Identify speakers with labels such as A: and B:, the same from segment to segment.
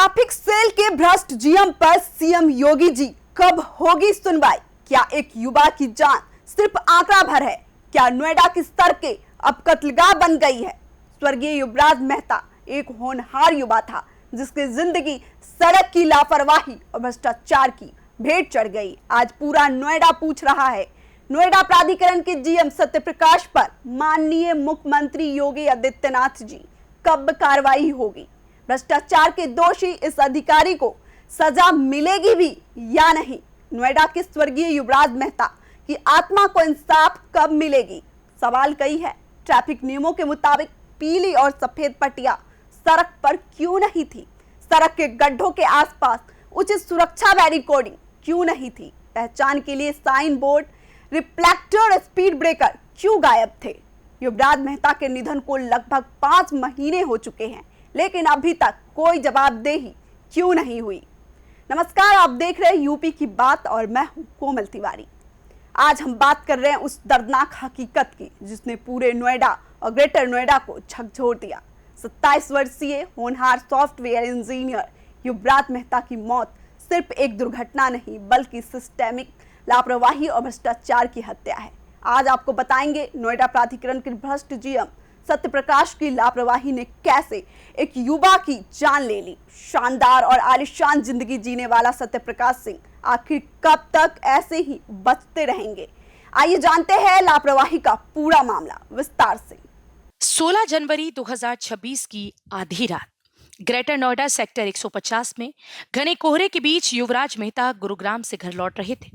A: Traffic cell के भ्रष्ट GM पर सीएम योगी जी कब होगी सुनवाई? क्या एक युवा की जान सिर्फ आंकड़ा भर है? क्या नोएडा की सड़कें अब कत्लगाह बन गई है? स्वर्गीय युवराज मेहता एक होनहार युवा था जिसकी जिंदगी सड़क की लापरवाही और भ्रष्टाचार की भेंट चढ़ गई। आज पूरा नोएडा पूछ रहा है, नोएडा प्राधिकरण के जीएम सत्यप्रकाश पर माननीय मुख्यमंत्री योगी आदित्यनाथ जी कब कार्रवाई होगी? भ्रष्टाचार के दोषी इस अधिकारी को सजा मिलेगी भी या नहीं? नोएडा के स्वर्गीय युवराज मेहता की आत्मा को इंसाफ कब मिलेगी? सवाल कई है। ट्रैफिक नियमों के मुताबिक पीली और सफेद पट्टियां सड़क पर क्यों नहीं थी? सड़क के गड्ढों के आसपास उचित सुरक्षा बैरिकेडिंग क्यों नहीं थी? पहचान के लिए sign board, reflector, speed breaker क्यों गायब थे? युवराज मेहता के निधन को लगभग 5 महीने हो चुके हैं, लेकिन अभी तक कोई जवाबदेही क्यों नहीं हुई? नमस्कार, आप देख रहे हैं यूपी की बात और मैं हूं कोमल तिवारी। आज हम बात कर रहे हैं उस दर्दनाक हकीकत की जिसने पूरे नोएडा और ग्रेटर नोएडा को झकझोर दिया। 27 वर्षीय होनहार सॉफ्टवेयर इंजीनियर युवराज मेहता की मौत सिर्फ एक दुर्घटना नहीं बल्कि सिस्टेमिक लापरवाही और भ्रष्टाचार की हत्या है। आज आपको बताएंगे नोएडा प्राधिकरण के भ्रष्ट जीएम सत्यप्रकाश की लापरवाही ने कैसे एक युवा की जान ले ली। शानदार और आलीशान जिंदगी जीने वाला सत्यप्रकाश सिंह आखिर कब तक ऐसे ही बचते रहेंगे? आइए जानते हैं लापरवाही का पूरा मामला विस्तार से।
B: 16 जनवरी 2026 की आधी रात ग्रेटर नोएडा सेक्टर 150 में घने कोहरे के बीच युवराज मेहता गुरुग्राम से घर लौट रहे थे।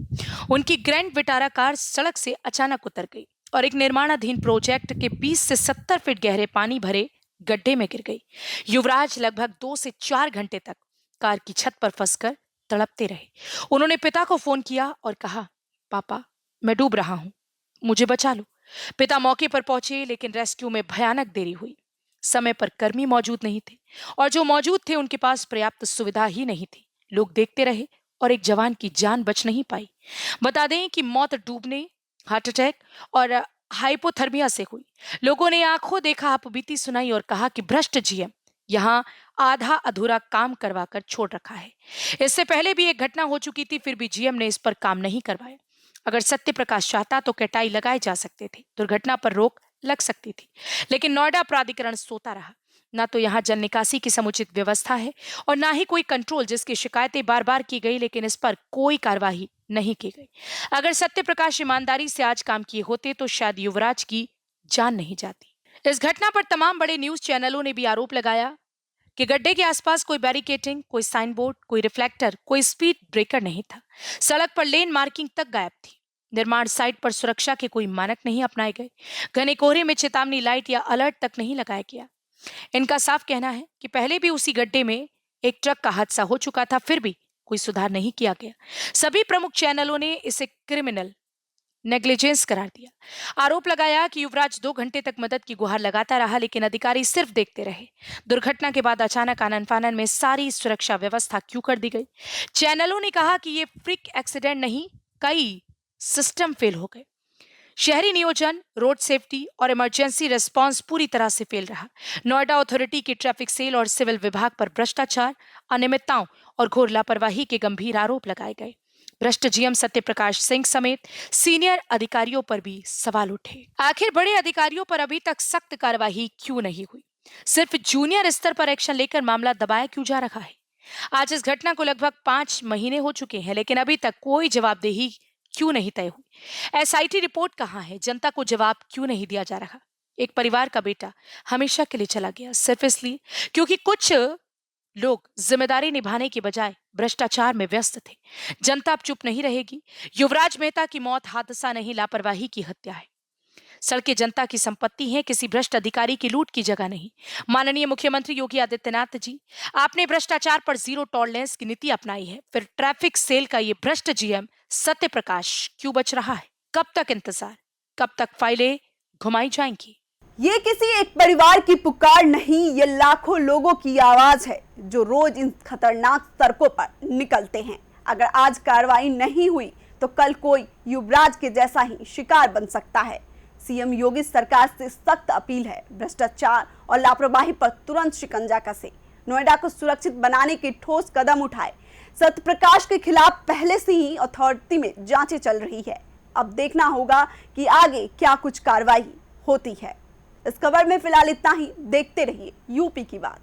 B: उनकी ग्रैंड विटारा कार सड़क से अचानक उतर गई और एक निर्माणाधीन प्रोजेक्ट के 20 से 70 फीट गहरे पानी भरे गड्ढे में गिर गई। युवराज लगभग 2 से 4 घंटे तक कार की छत पर फंसकर तड़पते रहे। उन्होंने पिता को फोन किया और कहा, पापा मैं डूब रहा हूं, मुझे बचा लो। पिता मौके पर पहुंचे, लेकिन रेस्क्यू में भयानक देरी हुई। समय पर कर्मी मौजूद नहीं थे और जो मौजूद थे उनके पास पर्याप्त सुविधा ही नहीं थी। लोग देखते रहे और एक जवान की जान बच नहीं पाई। बता दें कि मौत डूबने, हार्ट अटैक और हाइपोथर्मिया से हुई। लोगों ने आंखों देखा आपबीती सुनाई और कहा कि भ्रष्ट जीएम यहाँ आधा अधूरा काम करवा कर छोड़ रखा है। इससे पहले भी एक घटना हो चुकी थी, फिर भी जीएम ने इस पर काम नहीं करवाया। अगर सत्यप्रकाश चाहता तो कटाई लगाए जा सकते थे, दुर्घटना पर रोक लग सकती थी, लेकिन नोएडा प्राधिकरण सोता रहा। ना तो यहाँ जल निकासी की समुचित व्यवस्था है और ना ही कोई कंट्रोल, जिसकी शिकायतें बार बार की गई लेकिन इस पर कोई कार्यवाही नहीं की गई। अगर सत्यप्रकाश ईमानदारी से आज काम किए होते तो शायद युवराज की जान नहीं जाती। इस घटना पर तमाम बड़े न्यूज चैनलों ने भी आरोप लगाया कि गड्ढे के आसपास कोई बैरिकेडिंग, कोई साइन बोर्ड, कोई रिफ्लेक्टर, कोई स्पीड ब्रेकर नहीं था। सड़क पर लेन मार्किंग तक गायब थी। निर्माण साइट पर सुरक्षा के कोई मानक नहीं अपनाए गए। घने कोहरे में चेतावनी लाइट या अलर्ट तक नहीं लगाया गया। इनका साफ कहना है कि पहले भी उसी गड्ढे में एक ट्रक का हादसा हो चुका था, फिर भी कोई सुधार नहीं किया गया। सभी प्रमुख चैनलों ने इसे क्रिमिनल नेग्लिजेंस करार दिया। आरोप लगाया कि युवराज 2 घंटे तक मदद की गुहार लगाता रहा, लेकिन अधिकारी सिर्फ देखते रहे। दुर्घटना के बाद अचानक आनन फानन में सारी सुरक्षा व्यवस्था क्यों कर दी गई? चैनलों ने कहा कि ये फ्रीक एक्सीडेंट नहीं, कई सिस्टम फेल हो गए। शहरी नियोजन, रोड सेफ्टी और इमरजेंसी रिस्पांस पूरी तरह से फेल रहा। नोएडा अथॉरिटी की ट्रैफिक सेल और सिविल विभाग पर भ्रष्टाचार, अनियमितताओं और घोर लापरवाही के गंभीर आरोप लगाए गए। भ्रष्ट जीएम सत्यप्रकाश सिंह समेत सीनियर अधिकारियों पर भी सवाल उठे। आखिर बड़े अधिकारियों पर अभी तक सख्त कार्यवाही क्यों नहीं हुई? सिर्फ जूनियर स्तर पर एक्शन लेकर मामला दबाया क्यों जा रहा है? आज इस घटना को लगभग 5 महीने हो चुके हैं, लेकिन अभी तक कोई जवाबदेही क्यों नहीं तय हुई? एसआईटी रिपोर्ट कहाँ है? जनता को जवाब क्यों नहीं दिया जा रहा? एक परिवार का बेटा हमेशा के लिए चला गया सिर्फ इसलिए क्योंकि कुछ लोग जिम्मेदारी निभाने के बजाय भ्रष्टाचार में व्यस्त थे। जनता अब चुप नहीं रहेगी। युवराज मेहता की मौत हादसा नहीं, लापरवाही की हत्या है। सड़कें जनता की संपत्ति हैं, किसी भ्रष्ट अधिकारी की लूट की जगह नहीं। माननीय मुख्यमंत्री योगी आदित्यनाथ जी, आपने भ्रष्टाचार पर जीरो टॉलरेंस की नीति अपनाई है, फिर ट्रैफिक सेल का ये भ्रष्ट जीएम सत्यप्रकाश क्यों बच रहा है? कब तक इंतजार? कब तक फाइलें घुमाई जाएंगी?
A: ये किसी एक परिवार की पुकार नहीं, ये लाखों लोगों की आवाज है जो रोज इन खतरनाक सड़कों पर निकलते हैं। अगर आज कार्रवाई नहीं हुई तो कल कोई युवराज के जैसा ही शिकार बन सकता है। सीएम योगी सरकार से सख्त अपील है, भ्रष्टाचार और लापरवाही पर तुरंत शिकंजा कसे। नोएडा को सुरक्षित बनाने के ठोस कदम उठाए। सत्यप्रकाश के खिलाफ पहले से ही अथॉरिटी में जांचें चल रही है। अब देखना होगा कि आगे क्या कुछ कार्रवाई होती है। इस खबर में फिलहाल इतना ही। देखते रहिए यूपी की बात।